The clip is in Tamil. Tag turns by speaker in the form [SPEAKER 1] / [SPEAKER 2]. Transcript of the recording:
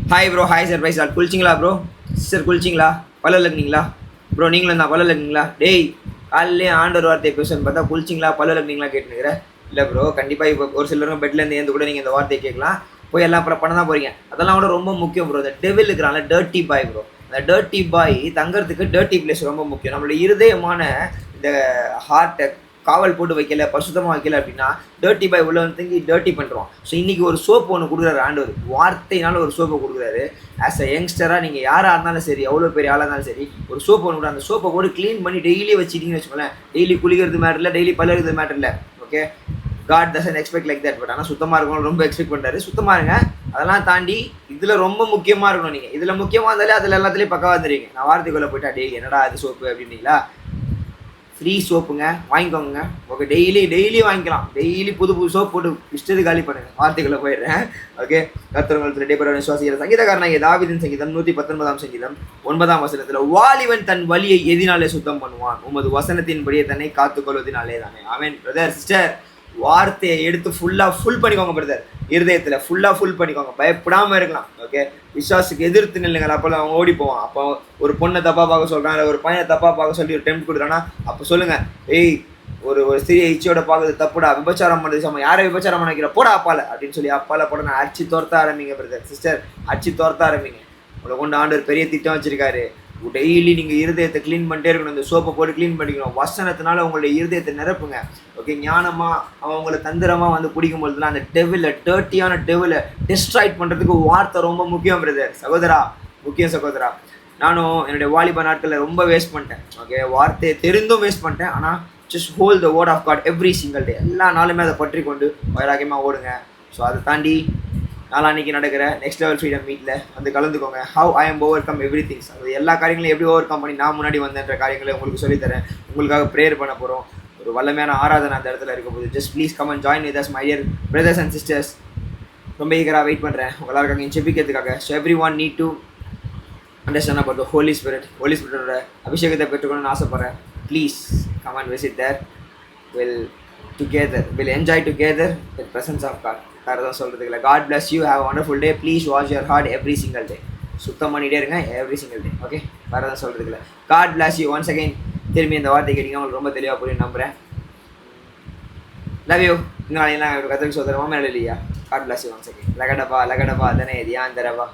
[SPEAKER 1] Hi bro, hi sir, sir குளிச்சிங்களா ப்ரோ? சார் குளிச்சிங்களா? பல்ல விளக்குனீங்களா ப்ரோ? நீங்களும் தான் பல்ல விளக்குனீங்களா? டேய், காலையிலே ஆண்டவர் வார்த்தையை பேசுன்னு பார்த்தா குளிச்சிங்களா பல்ல விளக்குனீங்களா கேட்டுனுக்கிறேன். இல்லை ப்ரோ, கண்டிப்பாக இப்போ ஒரு சிலரும் பெட்லேருந்து ஏந்து கூட நீங்கள் இந்த வார்த்தையை கேட்கலாம். போய் எல்லாம் அப்புறம் பண்ண தான் போகிறீங்க. அதெல்லாம் கூட ரொம்ப முக்கியம் ப்ரோ. இந்த டெவில் இருக்கிறாங்கள, டர்ட்டி பாய் ப்ரோ. அந்த டர்ட்டி பாய் தங்கறதுக்கு டர்ட்டி பிளேஸ் ரொம்ப முக்கியம். நம்மளுடைய இருதயமான இந்த ஹார்ட்டை காவல் போட்டு வைக்கல, பரிசுத்தமாக வைக்கல அப்படின்னா டர்ட்டி பாய் உள்ள வந்து தங்கி டர்ட்டி பண்ணுறோம். ஸோ இன்றைக்கி ஒரு சோப்பு ஒன்று கொடுக்குறாரு ஆண்டவர், வார்த்தையினால ஒரு சோப்பை கொடுக்குறாரு. ஆஸ் அ யங்ஸ்டராக நீங்கள் யாராக இருந்தாலும் சரி, எவ்வளோ பெரிய ஆளாக இருந்தாலும் சரி, ஒரு சோப்பு ஒன்று கூட அந்த சோப்பை போட்டு க்ளீன் பண்ணி டெய்லி வச்சுட்டிங்கன்னு வச்சுக்கோங்களேன். டெய்லி குளிக்கிறது மேட்டர் இல்லை, டெய்லி பழகிறது மேட்டர் இல்லை. Okay, god doesn't expect like that. But ஆனால் சுத்தமாக இருக்கணும் ரொம்ப எக்ஸ்பெக்ட் பண்ணுறாரு. சுத்தமாக இருங்க. அதெல்லாம் தாண்டி இதில் ரொம்ப முக்கியமாக இருக்கணும். நீங்கள் இதில் முக்கியமாக இருந்தாலே அதில் எல்லாத்துலேயும் பக்கவாக வந்துடுறீங்க. நான் வார்த்தைக்குள்ளே போயிட்டா டெய்லி என்னடா அது சோப்பு அப்படின்னீங்களா? ஃப்ரீ சோப்புங்க, வாங்கிக்கோங்க. ஓகே, டெய்லி வாங்கிக்கலாம். டெய்லி புது சோப் போட்டு இஷ்டது காலி பண்ணுங்க. வார்த்தைக்குள்ளே போயிடுறேன். ஓகே, கர்த்தர்கள் இடைப்பெற விசுவாசிக்கிற சங்கீதக்காரனாகிய தாவீதின் சங்கீதம் 119 சங்கீதம் 9 வாலிபன் தன் வலியை எதினாலே சுத்தம் பண்ணுவான், உமது வசனத்தின்படியே தன்னை காத்துக்கொள்வதினாலே தானே. ஆமென். பிரதர், சிஸ்டர், வார்த்தையை எடுத்து ஃபுல் பண்ணிக்கோங்க பிரதர். இருதயத்தில் ஃபுல் பண்ணிக்கோங்க. பயப்படாமல் இருக்கலாம். ஓகே, விசுவாசுக்கு எதிர்த்து நில்லுங்கள். அப்போல்லாம் அவங்க ஓடி போவான். அப்போ ஒரு பொண்ணை தப்பாக பார்க்க சொல்கிறான், இல்லை ஒரு பையனை தப்பாக பார்க்க சொல்லி ஒரு டெம்ப்ட் கொடுக்குறான்னா அப்போ சொல்லுங்கள், ஏய், ஒரு சிறிய இச்சையோட பார்க்குறது தப்புடா, விபச்சாரம் பண்ணுறது சமம், யாரை விபச்சாரம் பண்ண வைக்கிற போடா அப்பால அப்படின்னு சொல்லி அப்பால போட நான் அடிச்சு துரத்த ஆரம்பிங்க பிரதர், சிஸ்டர். அடிச்சு துரத்த ஆரம்பிங்க. உங்களை கொண்டு ஆண்டவர் பெரிய திட்டம் வச்சிருக்காரு. டெய்லி நீங்கள் இருதயத்தை க்ளீன் பண்ணிட்டே இருக்கணும். இந்த சோப்பை போட்டு க்ளீன் பண்ணிக்கணும். வசனத்தினால உங்களுடைய இருதயத்தை நிரப்புங்க. ஓகே, ஞானமாக அவன் உங்களை தந்திரமாக வந்து பிடிக்கும் பொழுதுலாம் அந்த டெவிலை, டர்ட்டியான டெவிலை டிஸ்ட்ராய்ட் பண்ணுறதுக்கு வார்த்தை ரொம்ப முக்கியம் பிரதர். சகோதரா, முக்கியம் சகோதரா. நானும் என்னுடைய வாலிப நாட்களில் ரொம்ப வேஸ்ட் பண்ணிட்டேன். ஓகே, வார்த்தையை தெரிந்தும் வேஸ்ட் பண்ணிட்டேன். ஆனால் just hold the word of god every single day. எல்லா நாளுமே அதை பற்றி கொண்டு வைராக்கியமாக ஓடுங்க. ஸோ அதை தாண்டி நாளான்னைக்கு நடக்கிற நெக்ஸ்ட் லெவல் ஃப்ரீடம் மீட்டில் வந்து கலந்துக்கோங்க. How I am overcome every things. அது எல்லா காரியங்களையும் எப்படி ஓவர் கம் பண்ணி நான் முன்னாடி வந்தேன்ற காரியங்களை உங்களுக்கு சொல்லித்தரேன். உங்களுக்காக ப்ரேயர் பண்ண போகிறோம். ஒரு வல்லமையான ஆராதனை அந்த இடத்துல இருக்க போது. Just please come and join with us my dear brothers and sisters. ரொம்ப ஈகராக வெயிட் பண்ணுறேன் உங்களாருக்காக ஜெபிக்கிறதுக்காக. So every one need to understand about the holy ஸ்பிரிட்டோட அபிஷேகத்தை பெற்றுக்கணும்னு ஆசைப்பட்றேன். Please come and visit there. Will enjoy together with presence of God. வேறு எதாவது சொல்கிறதுக்கு இல்லை. God bless you. Have wonderful day. Please wash your heart every single day. சுத்தம் பண்ணிகிட்டே இருங்க எவ்ரி சிங்கிள் டே. ஓகே, வேறு எதாவது சொல்கிறதுக்கு இல்லை. God bless you. Once again திரும்பி இந்த வார்த்தை கேட்டிங்கன்னா உங்களுக்கு ரொம்ப தெளிவாக புரியும் நம்புகிறேன். Love you. இந்த நாளையெல்லாம் கற்றுக்கு சொல்கிறேன். மாமே இல்லையா? God bless you once again. லகடபா தனே தியான் தரவா.